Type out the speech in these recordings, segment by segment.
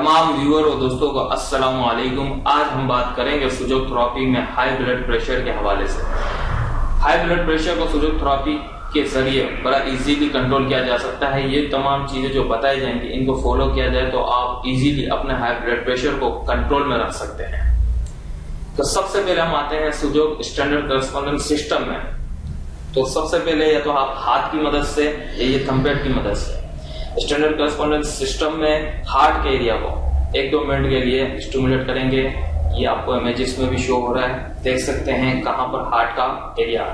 तमाम व्यूअर और दोस्तों को अस्सलाम वालेकुम। आज हम बात करेंगे फिजियोथेरेपी में हाई ब्लड प्रेशर के हवाले से। हाई ब्लड प्रेशर को फिजियोथेरेपी के जरिए बड़ा इजीली कंट्रोल किया जा सकता है। ये तमाम चीजें जो बताई जाएंगी इनको फॉलो किया जाए तो आप इजीली अपने हाई ब्लड प्रेशर को कंट्रोल में रख सकते हैं। तो सबसे पहले हम आते हैं सुजोग स्टैंडर्ड करस्पॉन्डेंस सिस्टम में। तो सबसे पहले या तो आप हाथ की मदद से या ये थंबप्रेड की मदद से स्टैंडर्ड करस्पॉन्डेंस सिस्टम में हार्ट के एरिया को 1-2 मिनट के लिए स्टिमुलेट करेंगे। ये आपको इमेजेस में भी शो हो रहा है, देख सकते हैं कहां पर हार्ट का एरिया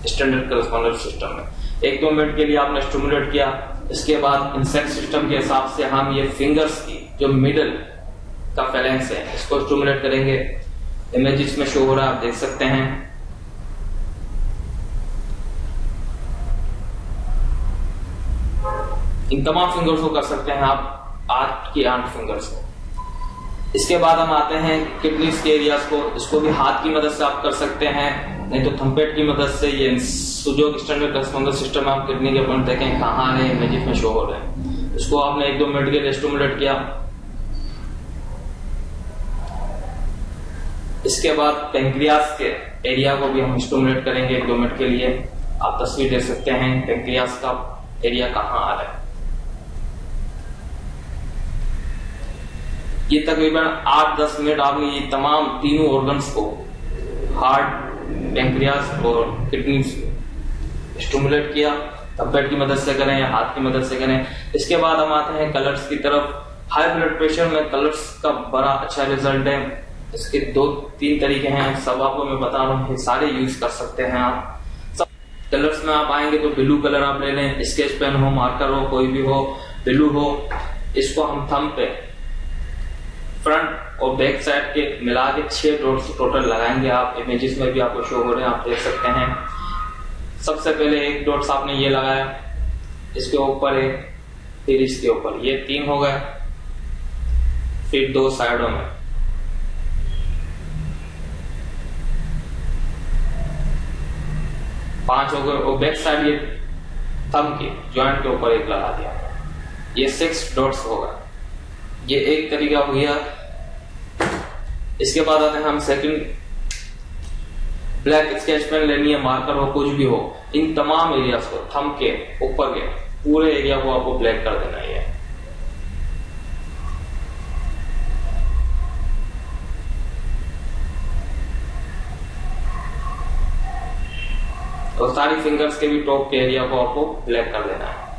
स्टैंडर्ड करस्पॉन्डेंस सिस्टम में 1-2 मिनट के लिए आपने स्टिमुलेट किया। इसके बाद इंसेक्ट सिस्टम के हिसाब से हम ये फिंगर्स की जो मिडल का फैलेंस है इसको स्टिमुलेट करेंगे। इमेजेस में शो हो रहा है, आप देख सकते हैं। इन तमाम फिंगर्स को कर सकते हैं आप 8 की 8 फिंगर्स को। इसके बाद हम आते हैं किडनीज के एरियाज को। इसको भी हाथ की मदद से आप कर सकते हैं, नहीं तो थंबप्रेड की मदद से। ये सुजोग स्टैंडर्ड करस्पॉन्डेंस सिस्टम में आप किडनी के पॉइंट देखें कहां है, इमेजेस में शो हो रहे हैं। इसको आपने 1-2 मिनट के लिए स्टिमुलेट किया। इसके बाद पेंक्रियास के एरिया को भी हम स्टिमुलेट करेंगे 1-2 मिनट के लिए। आप तस्वीर देख सकते हैं पेंक्रियास का एरिया कहां आ रहा है। ये तकरीबन 8-10 मिनट आपने ये तमाम तीनों ऑर्गन्स को हार्ट, पेंक्रियास और किडनी स्टिमुलेट किया। थंबप्रेड की मदद से करें या हाथ की मदद से करें। इसके बाद हम आते हैं कलर्स की तरफ। हाई ब्लड प्रेशर में कलर्स का बड़ा अच्छा रिजल्ट है। इसके 2-3 तरीके हैं, सब आपको मैं बता रहा हूँ, सारे यूज कर सकते हैं आप। सब कलर्स में आप आएंगे तो ब्लू कलर आप ले लें, स्केच पेन हो, मार्कर हो, कोई भी हो, ब्लू हो। इसको हम थंब पे फ्रंट और बैक साइड के मिला के 6 डॉट्स टोटल लगाएंगे। आप इमेजेस में भी आपको शो हो रहे हैं, आप देख सकते हैं। सबसे पहले 1 डॉट्स आपने ये लगाया, इसके ऊपर एक, फिर इसके ऊपर, ये 3 हो गए। फिर 2 साइडों में, पांच हो गए। और बैक साइड ये थंब के जॉइंट के ऊपर 1 लगा दिया, ये 6 डॉट्स होगा। ये एक तरीका हो गया। इसके बाद आते हैं हम सेकंड। ब्लैक स्केच पेन लेनी है, मार्कर हो, कुछ भी हो, इन तमाम एरियाज को थंब के ऊपर के पूरे एरिया को आपको ब्लैक कर देना है। और सारी फिंगर्स के भी टॉप के एरिया को आपको ब्लैक कर देना है।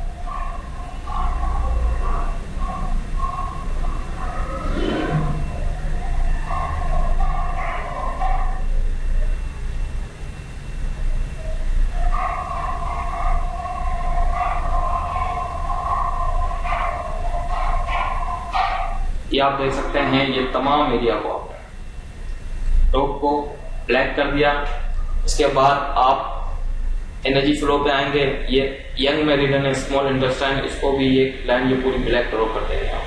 ये आप देख सकते हैं, ये तमाम एरिया को आपने टॉप को ब्लैक कर दिया। इसके बाद आप एनर्जी फ्लो पे आएंगे। ये यंग मेरिडियन है, स्मॉल इंटेस्टाइन, इसको भी ये लाइन ये पूरी ब्लैक ड्रॉ कर देंगे आप।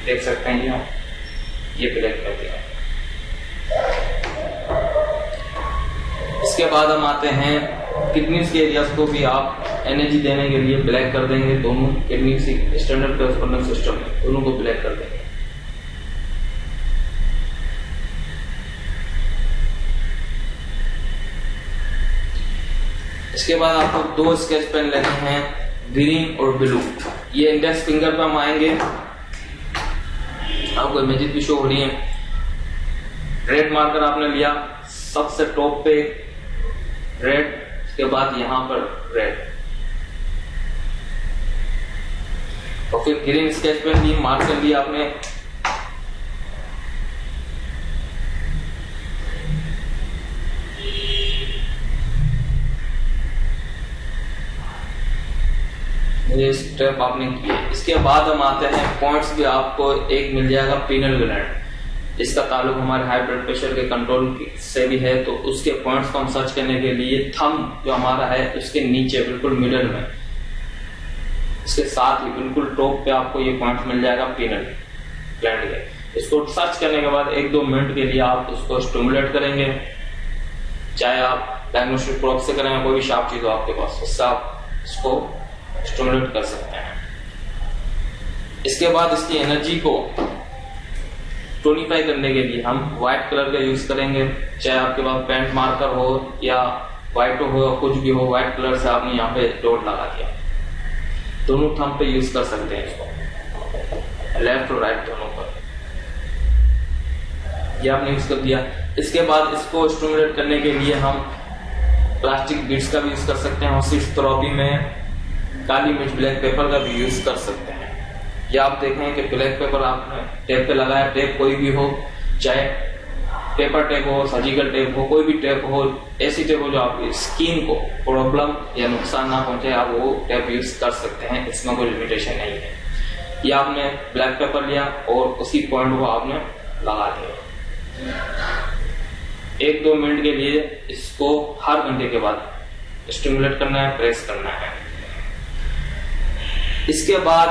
देख सकते हैं ये ब्लैक कर दिया। इसके बाद हम आते हैं किडनीज के एरियाज को भी आप एनर्जी देने के लिए ब्लैक कर देंगे। दोनों किडनी स्टैंडर्ड करस्पॉन्डेंस सिस्टम में दोनों को ब्लैक कर देंगे। इसके बाद आपको 2 स्केच पेन लेने हैं, ग्रीन और ब्लू। ये इंडेक्स फिंगर पे हम आएंगे, आपको इमेजेस भी शो हो रही है। रेड मार्कर आपने लिया, सबसे टॉप पे रेड, उसके बाद यहां पर रेड, और फिर ग्रीन स्केच पेन ली, मार्कर लिया आपने। ये स्टेप आपने किए। इसके बाद हम आते हैं पॉइंट्स भी आपको एक मिल जाएगा पीनल ग्लैंड। इसका ताल्लुक हमारे हाई ब्लड प्रेशर के कंट्रोल से भी है। तो उसके पॉइंट्स को हम सर्च करने के लिए थंब जो हमारा है उसके नीचे बिल्कुल मिडल में, इसके साथ ही बिल्कुल टॉप पे आपको ये पॉइंट मिल जाएगा पीनल ग्लैंड के। इसको सर्च करने के बाद 1-2 मिनट के लिए आप इसको स्टिमुलेट करेंगे, चाहे आप डायग्नोस्टिक प्रोब से करें, कोई भी शार्प चीज हो आपके पास, उससे आप इसको स्टिमुलेट कर सकते हैं। इसके बाद इसकी एनर्जी को टोनिफाई करने के लिए हम व्हाइट कलर का यूज करेंगे, चाहे आपके पास पेंट मार्कर हो या व्हाइट हो या कुछ भी हो, व्हाइट कलर से आपने यहाँ पे डॉट लगा दिया। दोनों थंब पे यूज कर सकते हैं इसको, लेफ्ट और राइट दोनों पर, ये आपने यूज कर दिया। इसके बाद इसको स्टिमुलेट करने के लिए हम प्लास्टिक बीड्स का भी यूज कर सकते हैं, और सिर्फ थेरेपी में काली मिर्च ब्लैक पेपर का भी यूज कर सकते हैं। या आप देखें कि ब्लैक पेपर आपने टेप पे लगाया, टेप कोई भी हो, चाहे पेपर टेप हो, सर्जिकल टेप हो, कोई भी टेप हो, ऐसी टेप हो जो आपकी स्किन को प्रॉब्लम या नुकसान ना पहुंचे, आप वो टेप यूज कर सकते हैं, इसमें कोई लिमिटेशन नहीं है। या आपने ब्लैक पेपर लिया और उसी पॉइंट को आपने लगा दिया। 1-2 मिनट के लिए इसको हर घंटे के बाद स्टिमुलेट करना है, प्रेस करना है। इसके बाद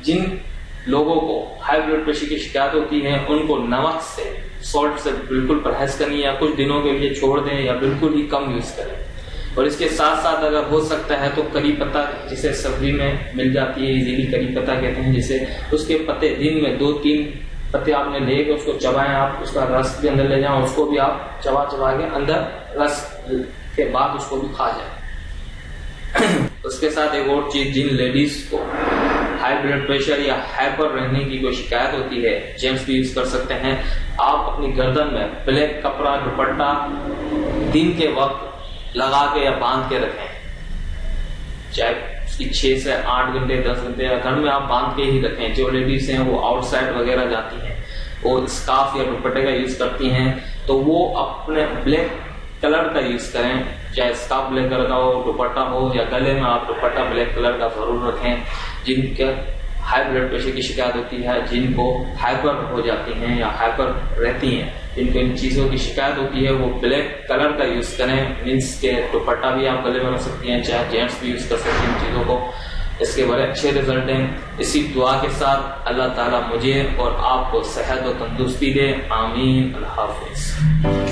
जिन लोगों को हाई ब्लड प्रेशर की शिकायत होती है, उनको नमक से, सॉल्ट से बिल्कुल परहेज करनी, या कुछ दिनों के लिए छोड़ दें या बिल्कुल ही कम यूज करें। और इसके साथ साथ अगर हो सकता है तो करी पत्ता, जिसे सब्जी में मिल जाती है इजीली, करी पत्ता कहते हैं जिसे, उसके पत्ते दिन में 2-3 पत्ते आपने लेके उसको चबाएं, आप उसका रस भी अंदर ले जाएं, उसको भी आप चबा के अंदर रस के बाद उसको भी खा जाए। उसके साथ एक और चीज, जिन लेडीज को हाई ब्लड प्रेशर या हाइपर रहने की कोई शिकायत होती है, जेंट्स भी यूज कर सकते हैं। आप अपनी गर्दन में ब्लैक कपड़ा दुपट्टा दिन के वक्त लगा के या बांध के रखें, चाहे उसकी 6 से 8 घंटे 10 घंटे, या घर में आप बांध के ही रखें। जो लेडीज हैं वो आउटसाइड वगैरह जाती हैं, वो स्कार्फ या दुपट्टे का यूज करती हैं, तो वो अपने ब्लैक कलर का यूज करें, चाहे स्कार्फ ब्लैक कलर का हो, दुपट्टा हो, या गले में आप दुपट्टा ब्लैक कलर का जरूर रखें। जिनके हाई ब्लड प्रेशर की शिकायत होती है, जिनको हाइपर हो जाती हैं या हाइपर रहती हैं, जिनको इन चीजों की शिकायत होती है, वो ब्लैक कलर का यूज करें। मीन्स के दुपट्टा भी आप गले में रख सकती हैं, चाहे जेंट्स भी यूज कर सकते हैं इन चीजों को। इसके बड़े अच्छे रिजल्ट हैं। इसी दुआ के साथ अल्लाह ताला मुझे और आपको सेहत और तंदुरुस्ती दे। आमीन। अल्लाह हाफिज।